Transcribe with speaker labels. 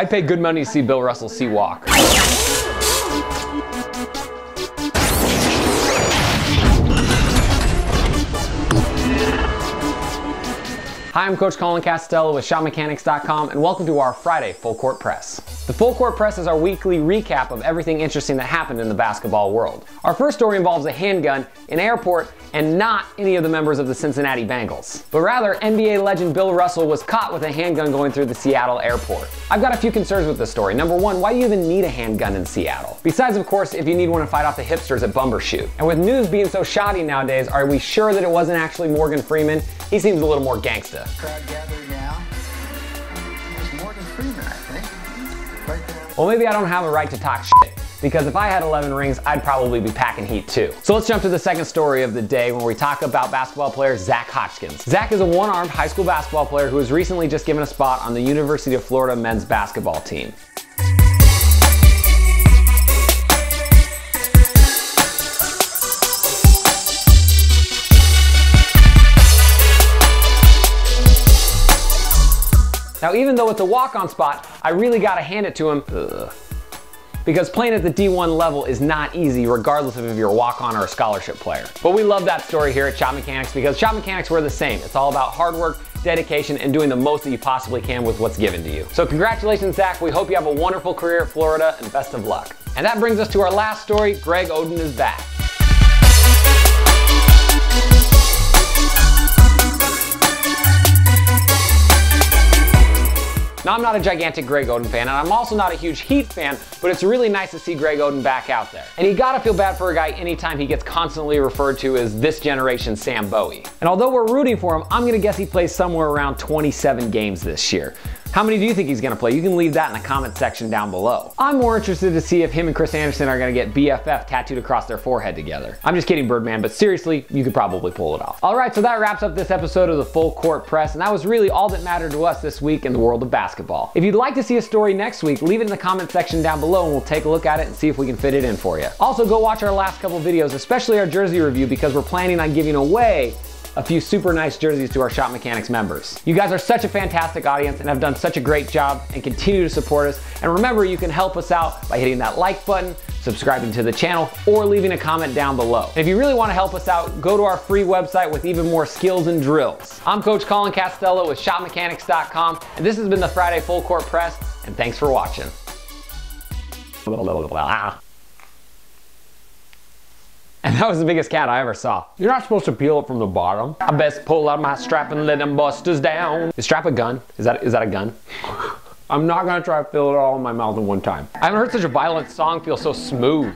Speaker 1: I'd pay good money to see Bill Russell walk. Hi, I'm Coach Colin Castello with ShotMechanics.com and welcome to our Friday Full Court Press. The Full Court Press is our weekly recap of everything interesting that happened in the basketball world. Our first story involves a handgun, an airport, and not any of the members of the Cincinnati Bengals. But rather, NBA legend Bill Russell was caught with a handgun going through the Seattle airport. I've got a few concerns with this story. Number one, why do you even need a handgun in Seattle? Besides, of course, if you need one to fight off the hipsters at Bumbershoot. And with news being so shoddy nowadays, are we sure that it wasn't actually Morgan Freeman? He seems a little more gangsta.
Speaker 2: Crowd gathered now. There's Morgan Freeman, I think. Right there.
Speaker 1: Well, maybe I don't have a right to talk shit, because if I had 11 rings, I'd probably be packing heat too. So let's jump to the second story of the day when we talk about basketball player Zack Hicks. Zack is a one-armed high school basketball player who was recently just given a spot on the University of Florida men's basketball team. Now, even though it's a walk-on spot, I really gotta hand it to him. Because playing at the D1 level is not easy, regardless of if you're a walk-on or a scholarship player. But we love that story here at Shot Mechanics because Shot Mechanics, we're the same. It's all about hard work, dedication, and doing the most that you possibly can with what's given to you. So congratulations, Zack. We hope you have a wonderful career at Florida, and best of luck. And that brings us to our last story. Greg Oden is back. Now, I'm not a gigantic Greg Oden fan, and I'm also not a huge Heat fan, but it's really nice to see Greg Oden back out there. And you gotta feel bad for a guy anytime he gets constantly referred to as this generation's Sam Bowie. And although we're rooting for him, I'm gonna guess he plays somewhere around 27 games this year. How many do you think he's gonna play? You can leave that in the comment section down below. I'm more interested to see if him and Chris Anderson are gonna get BFF tattooed across their forehead together. I'm just kidding, Birdman, but seriously, you could probably pull it off. All right, so that wraps up this episode of the Full Court Press, and that was really all that mattered to us this week in the world of basketball. If you'd like to see a story next week, leave it in the comment section down below and we'll take a look at it and see if we can fit it in for you. Also, go watch our last couple videos, especially our jersey review, because we're planning on giving away a few super nice jerseys to our Shot Mechanics members. You guys are such a fantastic audience and have done such a great job and continue to support us. And remember, you can help us out by hitting that like button, subscribing to the channel, or leaving a comment down below. And if you really want to help us out, go to our free website with even more skills and drills. I'm Coach Colin Castello with ShotMechanics.com, and this has been the Friday Full Court Press, and thanks for watching. And that was the biggest cat I ever saw. You're not supposed to peel it from the bottom. I best pull out my strap and let them busters down. Is strap a gun? Is that a gun? I'm not gonna try to fill it all in my mouth at one time. I haven't heard such a violent song feel so smooth.